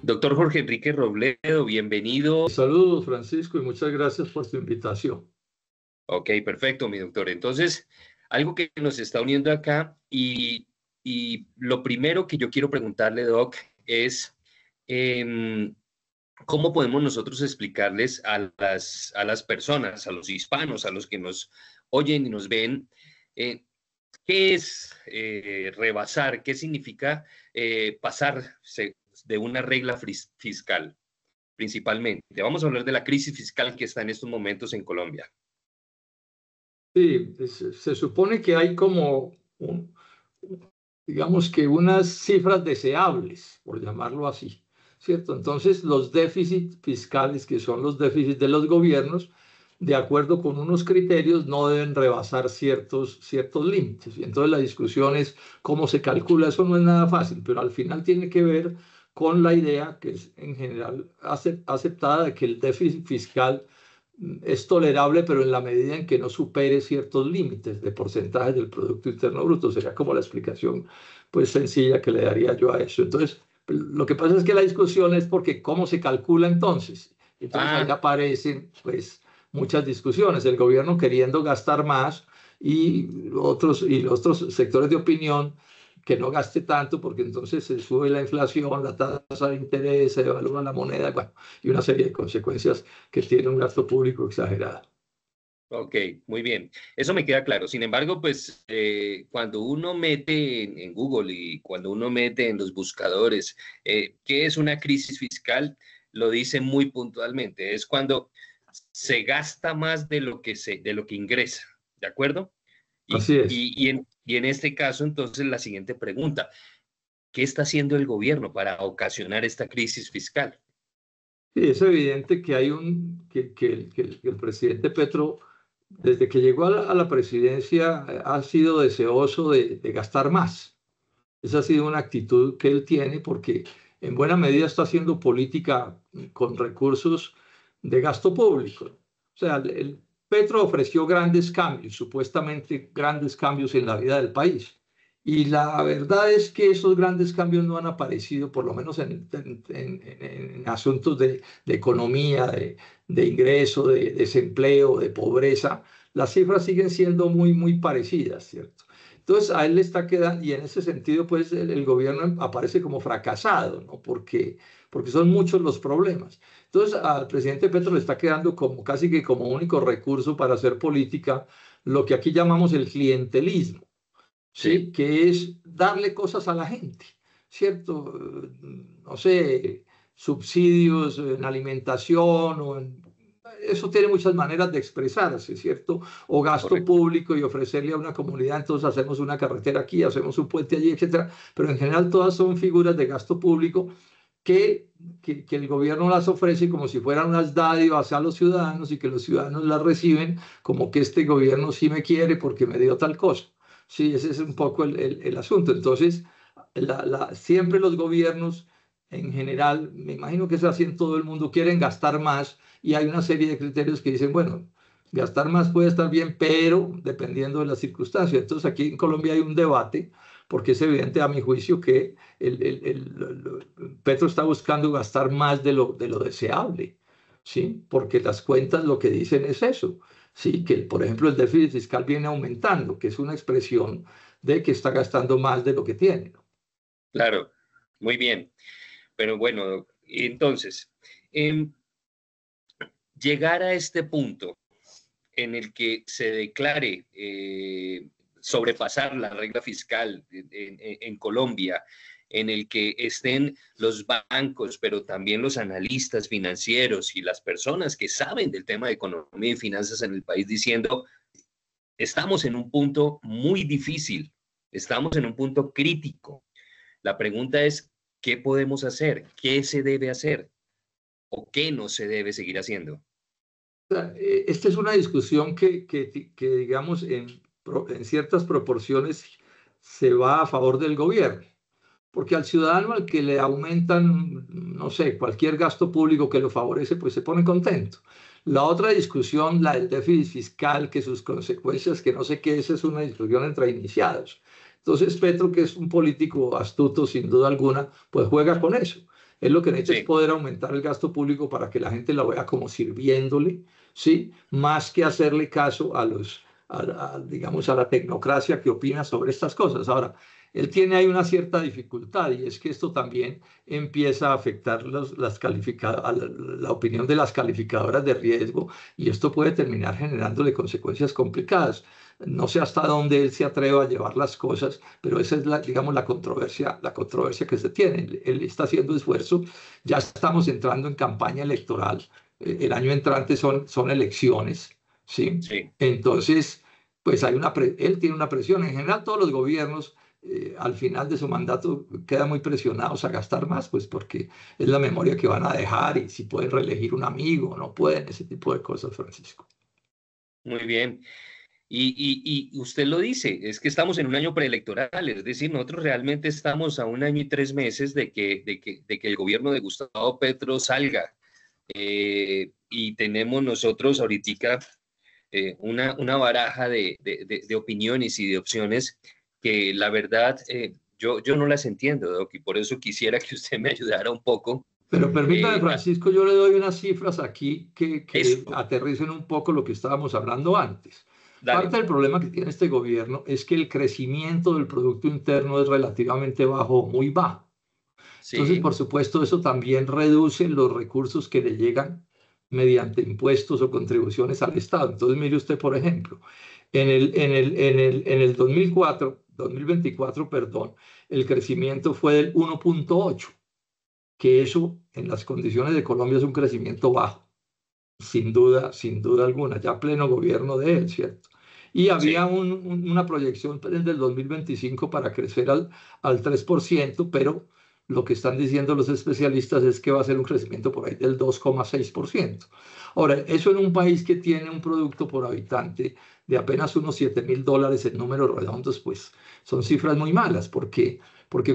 Doctor Jorge Enrique Robledo, bienvenido. Saludos, Francisco, y muchas gracias por tu invitación. Ok, perfecto, mi doctor. Entonces, algo que nos está uniendo acá y lo primero que yo quiero preguntarle, Doc, es em, cómo podemos nosotros explicarles a las personas, a los hispanos, a los que nos oyen y nos ven, qué es rebasar, qué significa pasarse de una regla fiscal, principalmente. Vamos a hablar de la crisis fiscal que está en estos momentos en Colombia. Sí, se supone que hay como, digamos que unas cifras deseables, por llamarlo así, ¿cierto? Entonces, los déficits fiscales, que son los déficits de los gobiernos, de acuerdo con unos criterios, no deben rebasar ciertos límites. Y entonces la discusión es cómo se calcula. Eso no es nada fácil, pero al final tiene que ver con la idea que es en general aceptada de que el déficit fiscal es tolerable, pero en la medida en que no supere ciertos límites de porcentaje del Producto Interno Bruto. Sería como la explicación pues sencilla que le daría yo a eso. Entonces, lo que pasa es que la discusión es porque cómo se calcula entonces. Entonces ahí Ah, aparecen pues muchas discusiones, el gobierno queriendo gastar más y otros sectores de opinión que no gaste tanto porque entonces se sube la inflación, la tasa de interés, se devalúa la moneda, bueno, y una serie de consecuencias que tiene un gasto público exagerado. ok, muy bien. Eso me queda claro. Sin embargo, pues cuando uno mete en Google y cuando uno mete en los buscadores qué es una crisis fiscal, lo dice muy puntualmente. Es cuando se gasta más de lo que ingresa, ¿de acuerdo? Así es. Y en este caso, entonces, la siguiente pregunta, ¿qué está haciendo el gobierno para ocasionar esta crisis fiscal? Sí, es evidente que hay que el presidente Petro, desde que llegó a la presidencia, ha sido deseoso de gastar más. Esa ha sido una actitud que él tiene porque en buena medida está haciendo política con recursos de gasto público. O sea, Petro ofreció grandes cambios, supuestamente grandes cambios en la vida del país. Y la verdad es que esos grandes cambios no han aparecido, por lo menos en asuntos de economía, de ingreso, de desempleo, de pobreza. Las cifras siguen siendo muy parecidas, ¿cierto? Entonces a él le está quedando, y en ese sentido, pues el gobierno aparece como fracasado, ¿no? Porque son muchos los problemas. Entonces al presidente Petro le está quedando como casi que como único recurso para hacer política lo que aquí llamamos el clientelismo, ¿sí? Sí, Que es darle cosas a la gente, ¿cierto? No sé, subsidios en alimentación o en eso tiene muchas maneras de expresarse, ¿cierto? O gasto correcto. público y ofrecerle a una comunidad, entonces hacemos una carretera aquí, hacemos un puente allí, etcétera. Pero en general todas son figuras de gasto público que, que el gobierno las ofrece como si fueran unas dádivas a los ciudadanos y que los ciudadanos las reciben como que este gobierno sí me quiere porque me dio tal cosa. Sí, ese es un poco el asunto. Entonces, siempre los gobiernos en general, me imagino que es así en todo el mundo, quieren gastar más y hay una serie de criterios que dicen, bueno, gastar más puede estar bien, pero dependiendo de las circunstancias. Entonces aquí en Colombia hay un debate, porque es evidente a mi juicio que Petro está buscando gastar más de lo deseable, ¿sí? Porque las cuentas lo que dicen es eso, ¿sí? Que por ejemplo el déficit fiscal viene aumentando, que es una expresión de que está gastando más de lo que tiene, ¿no? Claro, muy bien. Pero bueno, entonces, em, llegar a este punto en el que se declare sobrepasar la regla fiscal en Colombia, en el que estén los bancos, pero también los analistas financieros y las personas que saben del tema de economía y finanzas en el país diciendo, estamos en un punto muy difícil, estamos en un punto crítico. La pregunta es, ¿qué podemos hacer? ¿Qué se debe hacer? ¿O qué no se debe seguir haciendo? Sea, esta es una discusión que digamos, en ciertas proporciones se va a favor del gobierno, porque al ciudadano al que le aumentan, no sé, cualquier gasto público que lo favorece, pues se pone contento. La otra discusión, la del déficit fiscal, que sus consecuencias, que no sé qué es una discusión entre iniciados. Entonces Petro, que es un político astuto sin duda alguna, pues juega con eso. Él lo que necesita es sí, poder aumentar el gasto público para que la gente lo vea como sirviéndole, ¿sí? Más que hacerle caso a digamos, a la tecnocracia que opina sobre estas cosas. Ahora, él tiene ahí una cierta dificultad y es que esto también empieza a afectar a la opinión de las calificadoras de riesgo y esto puede terminar generándole consecuencias complicadas. No sé hasta dónde él se atreva a llevar las cosas, pero esa es digamos, la controversia que se tiene. Él está haciendo esfuerzos, ya estamos entrando en campaña electoral, el año entrante son elecciones, ¿sí? sí. Entonces, pues él tiene una presión. En general, todos los gobiernos al final de su mandato quedan muy presionados a gastar más, pues porque es la memoria que van a dejar y si pueden reelegir un amigo, no pueden, ese tipo de cosas, Francisco. Muy bien. Y usted lo dice, es que estamos en un año preelectoral, es decir, nosotros realmente estamos a un año y 3 meses de que el gobierno de Gustavo Petro salga. Y tenemos nosotros ahorita una baraja de opiniones y de opciones que la verdad yo no las entiendo, Doc, y por eso quisiera que usted me ayudara un poco. Pero permítame, Eh, a- Francisco, yo le doy unas cifras aquí que eso, aterricen un poco lo que estábamos hablando antes. Parte dale, del problema que tiene este gobierno es que el crecimiento del Producto Interno es relativamente bajo, muy bajo. Entonces, sí, por supuesto, eso también reduce los recursos que le llegan mediante impuestos o contribuciones al Estado. Entonces, mire usted, por ejemplo, en el 2024, perdón, el crecimiento fue del 1,8, que eso en las condiciones de Colombia es un crecimiento bajo, sin duda alguna, ya pleno gobierno de él, ¿cierto? Y había sí, una proyección desde el 2025 para crecer al 3%, pero lo que están diciendo los especialistas es que va a ser un crecimiento por ahí del 2,6%. Ahora, eso en un país que tiene un producto por habitante de apenas unos $7.000 en números redondos, pues son cifras muy malas, porque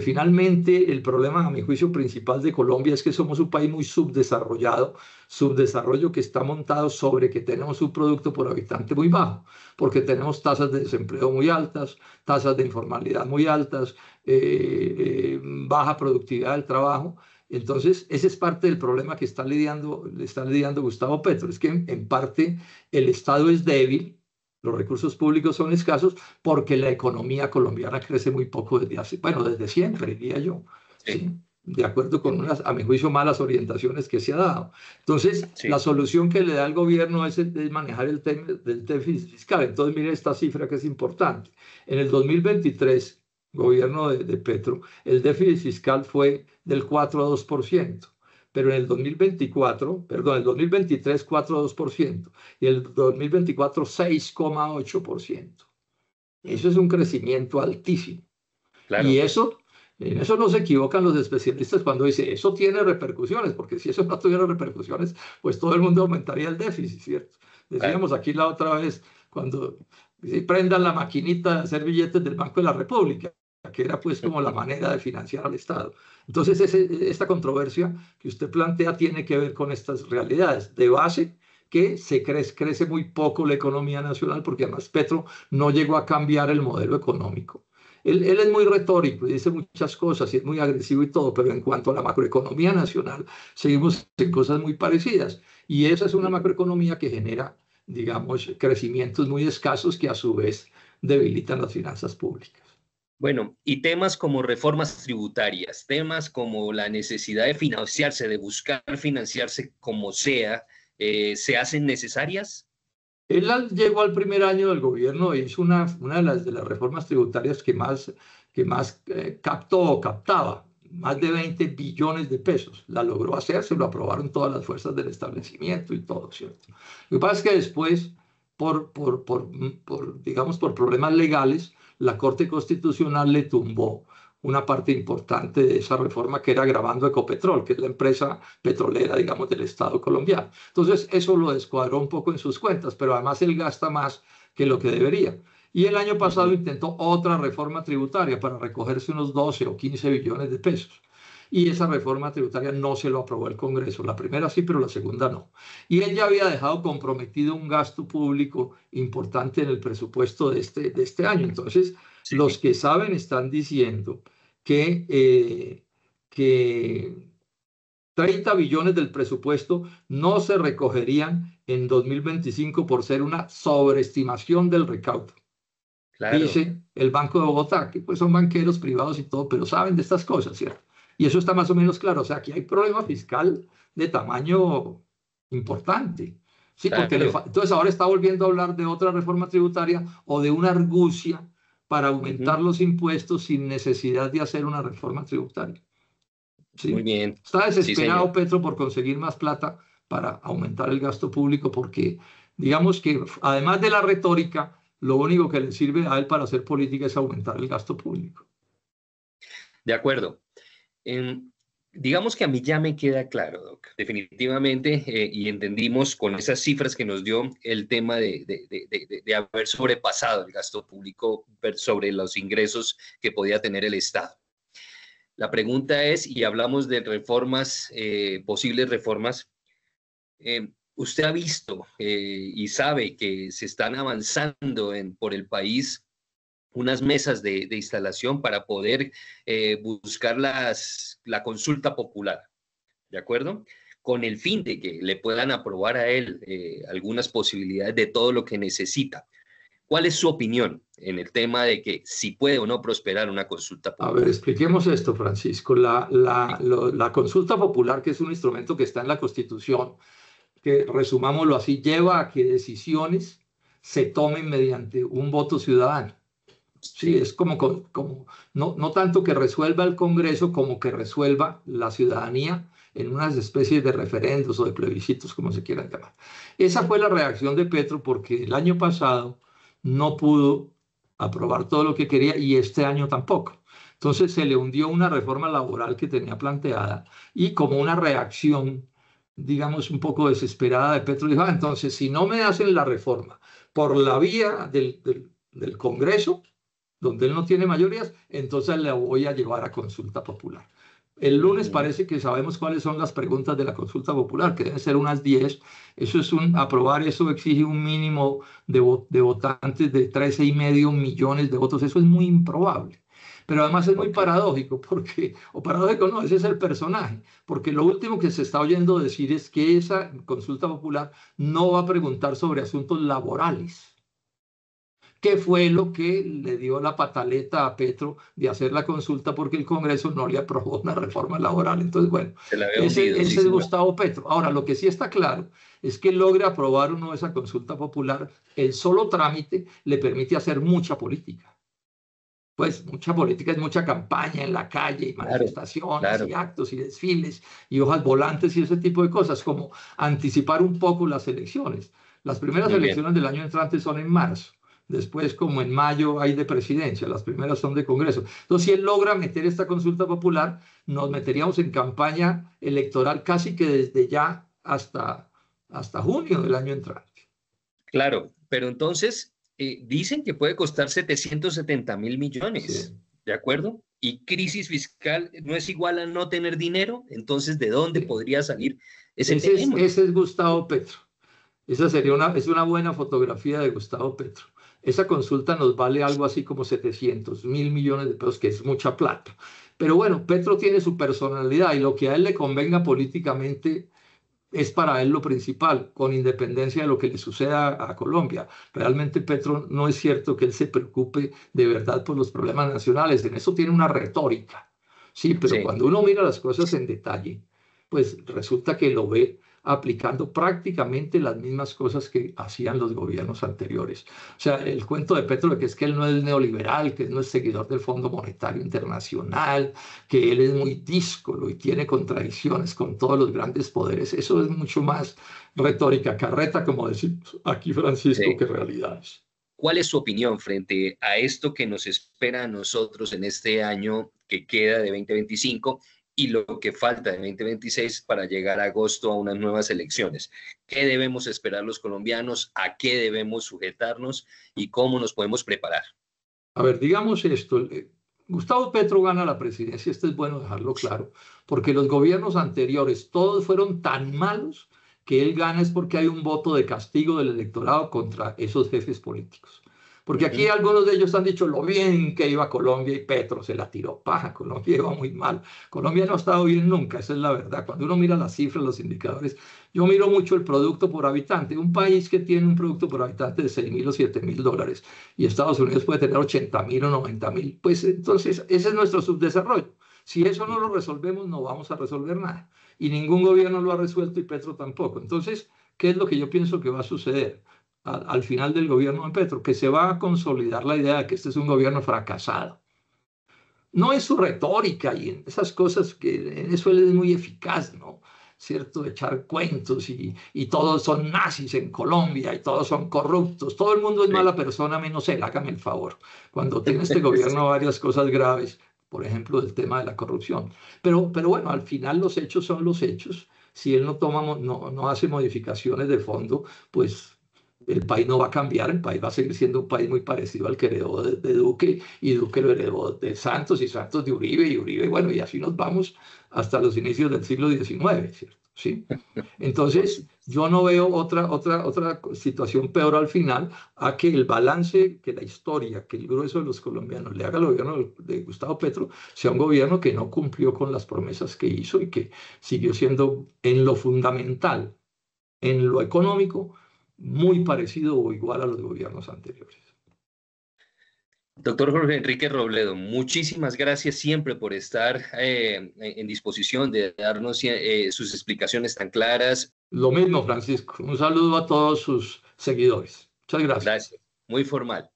finalmente el problema, a mi juicio, principal de Colombia es que somos un país muy subdesarrollado, subdesarrollo que está montado sobre que tenemos un producto por habitante muy bajo, porque tenemos tasas de desempleo muy altas, tasas de informalidad muy altas, baja productividad del trabajo. Entonces, ese es parte del problema que está lidiando Gustavo Petro, es que en parte el Estado es débil, los recursos públicos son escasos porque la economía colombiana crece muy poco desde siempre, diría yo, sí, ¿sí? De acuerdo con unas, a mi juicio, malas orientaciones que se ha dado. Entonces, la sí, solución que le da el gobierno es manejar el tema del déficit fiscal. Entonces, mire esta cifra que es importante. En el 2023, gobierno de Petro, el déficit fiscal fue del 4,2%, pero en el 2024, perdón, el 2023 4,2% y el 2024 6,8%. mm, Eso es un crecimiento altísimo. Y claro, en eso no se equivocan los especialistas cuando dicen, eso tiene repercusiones, porque si eso no tuviera repercusiones, pues todo el mundo aumentaría el déficit, ¿cierto? claro, Decíamos aquí la otra vez, cuando prendan la maquinita de hacer billetes del Banco de la República, que era pues como la manera de financiar al Estado. Entonces, esta controversia que usted plantea tiene que ver con estas realidades. De base, que crece muy poco la economía nacional, porque además Petro no llegó a cambiar el modelo económico. Él es muy retórico y dice muchas cosas y es muy agresivo y todo, pero en cuanto a la macroeconomía nacional, seguimos en cosas muy parecidas. Y esa es una mm, macroeconomía que genera, digamos, crecimientos muy escasos que a su vez debilitan las finanzas públicas. bueno, y temas como reformas tributarias, temas como la necesidad de financiarse, de buscar financiarse como sea, ¿se hacen necesarias? Él llegó al primer año del gobierno e hizo una de las reformas tributarias que más captó o captaba, más de 20 billones de pesos. La logró hacer, se lo aprobaron todas las fuerzas del establecimiento y todo, ¿cierto? Lo que pasa es que después, digamos, por problemas legales, la Corte Constitucional le tumbó una parte importante de esa reforma que era grabando Ecopetrol, que es la empresa petrolera, digamos, del Estado colombiano. Entonces, eso lo descuadró un poco en sus cuentas, pero además él gasta más que lo que debería. Y el año pasado Ujú. intentó otra reforma tributaria para recogerse unos 12 o 15 billones de pesos. Y esa reforma tributaria no se lo aprobó el Congreso. La primera sí, pero la segunda no. Y él ya había dejado comprometido un gasto público importante en el presupuesto de este año. Entonces, los Sí, que saben están diciendo que, que 30 billones del presupuesto no se recogerían en 2025 por ser una sobreestimación del recaudo. Claro, Dice el Banco de Bogotá, que pues son banqueros privados y todo, pero saben de estas cosas, ¿cierto? Y eso está más o menos claro. O sea, aquí hay problema fiscal de tamaño importante. Sí, porque claro. entonces ahora está volviendo a hablar de otra reforma tributaria o de una argucia para aumentar Ujú. los impuestos sin necesidad de hacer una reforma tributaria. Muy ¿Sí? bien. Está Sí, desesperado señor. Petro por conseguir más plata para aumentar el gasto público porque digamos que además de la retórica, lo único que le sirve a él para hacer política es aumentar el gasto público. De acuerdo. Em, digamos que a mí ya me queda claro, Doc, definitivamente, y entendimos con esas cifras que nos dio el tema de haber sobrepasado el gasto público sobre los ingresos que podía tener el Estado. La pregunta es, y hablamos de reformas, posibles reformas, ¿usted ha visto y sabe que se están avanzando por el país unas mesas de instalación para poder buscar la consulta popular, ¿de acuerdo? Con el fin de que le puedan aprobar a él algunas posibilidades de todo lo que necesita? ¿Cuál es su opinión en el tema de que si puede o no prosperar una consulta A ver, popular? expliquemos esto, Francisco. La consulta popular, que es un instrumento que está en la Constitución, que resumámoslo así, lleva a que decisiones se tomen mediante un voto ciudadano. Sí, Sí, es como no tanto que resuelva el Congreso como que resuelva la ciudadanía en unas especies de referendos o de plebiscitos, como se quieran llamar. Esa fue la reacción de Petro porque el año pasado no pudo aprobar todo lo que quería y este año tampoco. Entonces se le hundió una reforma laboral que tenía planteada y como una reacción, digamos, un poco desesperada de Petro, dijo, entonces si no me hacen la reforma por la vía del Congreso, donde él no tiene mayorías, entonces le voy a llevar a consulta popular. El lunes ujú, parece que sabemos cuáles son las preguntas de la consulta popular, que deben ser unas 10. Eso es aprobar eso exige un mínimo de votantes de 13,5 millones de votos. Eso es muy improbable. Pero además es muy ok, paradójico, o paradójico no, ese es el personaje, porque lo último que se está oyendo decir es que esa consulta popular no va a preguntar sobre asuntos laborales, que fue lo que le dio la pataleta a Petro de hacer la consulta porque el Congreso no le aprobó una reforma laboral. Entonces, bueno, se la había ese, hundido, sí, ese es señor. Gustavo Petro. Ahora, lo que sí está claro es que logra aprobar uno de esa consulta popular, el solo trámite le permite hacer mucha política. Pues mucha política es mucha campaña en la calle y Claro, manifestaciones y claro, actos y desfiles y hojas volantes y ese tipo de cosas, como anticipar un poco las elecciones. Las primeras muy bien. elecciones del año entrante son en marzo, después como en mayo hay de presidencia, las primeras son de Congreso. Entonces, si él logra meter esta consulta popular, nos meteríamos en campaña electoral casi que desde ya hasta junio del año entrante. Claro, pero entonces dicen que puede costar 770.000 millones, Sí. ¿de acuerdo? Y crisis fiscal no es igual a no tener dinero, entonces ¿de dónde Sí. podría salir ese Ese es, tema? ese es Gustavo Petro. Esa es una buena fotografía de Gustavo Petro. Esa consulta nos vale algo así como 700,000 millones de pesos, que es mucha plata. Pero bueno, Petro tiene su personalidad y lo que a él le convenga políticamente es para él lo principal, con independencia de lo que le suceda a Colombia. Realmente Petro no es cierto que él se preocupe de verdad por los problemas nacionales. En eso tiene una retórica. Sí, pero Sí, cuando uno mira las cosas en detalle, pues resulta que lo ve aplicando prácticamente las mismas cosas que hacían los gobiernos anteriores. O sea, el cuento de Petro de que es que él no es neoliberal, que no es seguidor del Fondo Monetario Internacional, que él es muy díscolo y tiene contradicciones con todos los grandes poderes, eso es mucho más retórica carreta, como decimos aquí, Francisco, sí. que realidades. ¿Cuál es su opinión frente a esto que nos espera a nosotros en este año que queda de 2025 y lo que falta de 2026 para llegar a agosto a unas nuevas elecciones? ¿Qué debemos esperar los colombianos? ¿A qué debemos sujetarnos? ¿Y cómo nos podemos preparar? A ver, digamos esto, Gustavo Petro gana la presidencia, esto es bueno dejarlo claro, porque los gobiernos anteriores todos fueron tan malos que él gana es porque hay un voto de castigo del electorado contra esos jefes políticos. Porque aquí algunos de ellos han dicho lo bien que iba Colombia y Petro se la tiró paja. Colombia iba muy mal. Colombia no ha estado bien nunca, esa es la verdad. Cuando uno mira las cifras, los indicadores, yo miro mucho el producto por habitante. Un país que tiene un producto por habitante de 6.000 o 7.000 dólares y Estados Unidos puede tener 80.000 o 90.000, pues entonces ese es nuestro subdesarrollo. Si eso no lo resolvemos, no vamos a resolver nada. Y ningún gobierno lo ha resuelto y Petro tampoco. Entonces, ¿qué es lo que yo pienso que va a suceder al final del gobierno de Petro? Que se va a consolidar la idea de que este es un gobierno fracasado. No es su retórica y en esas cosas que Venezuela es muy eficaz, ¿no? ¿Cierto? Echar cuentos y todos son nazis en Colombia y todos son corruptos. Todo el mundo es Sí. mala persona menos él, hágame el favor. Cuando tiene este gobierno varias cosas graves, por ejemplo, el tema de la corrupción. Pero bueno, al final los hechos son los hechos. Si él no hace modificaciones de fondo, pues el país no va a cambiar, el país va a seguir siendo un país muy parecido al que heredó de Duque, y Duque lo heredó de Santos, y Santos de Uribe, y Uribe, bueno, y así nos vamos hasta los inicios del siglo XIX, ¿cierto? ¿Sí? Entonces, yo no veo otra situación peor al final a que el balance, que la historia, que el grueso de los colombianos le haga al gobierno de Gustavo Petro, sea un gobierno que no cumplió con las promesas que hizo y que siguió siendo en lo fundamental, en lo económico, muy parecido o igual a los gobiernos anteriores. Doctor Jorge Enrique Robledo, muchísimas gracias siempre por estar en disposición de darnos sus explicaciones tan claras. Lo mismo, Francisco. Un saludo a todos sus seguidores. Muchas gracias. Gracias, muy formal.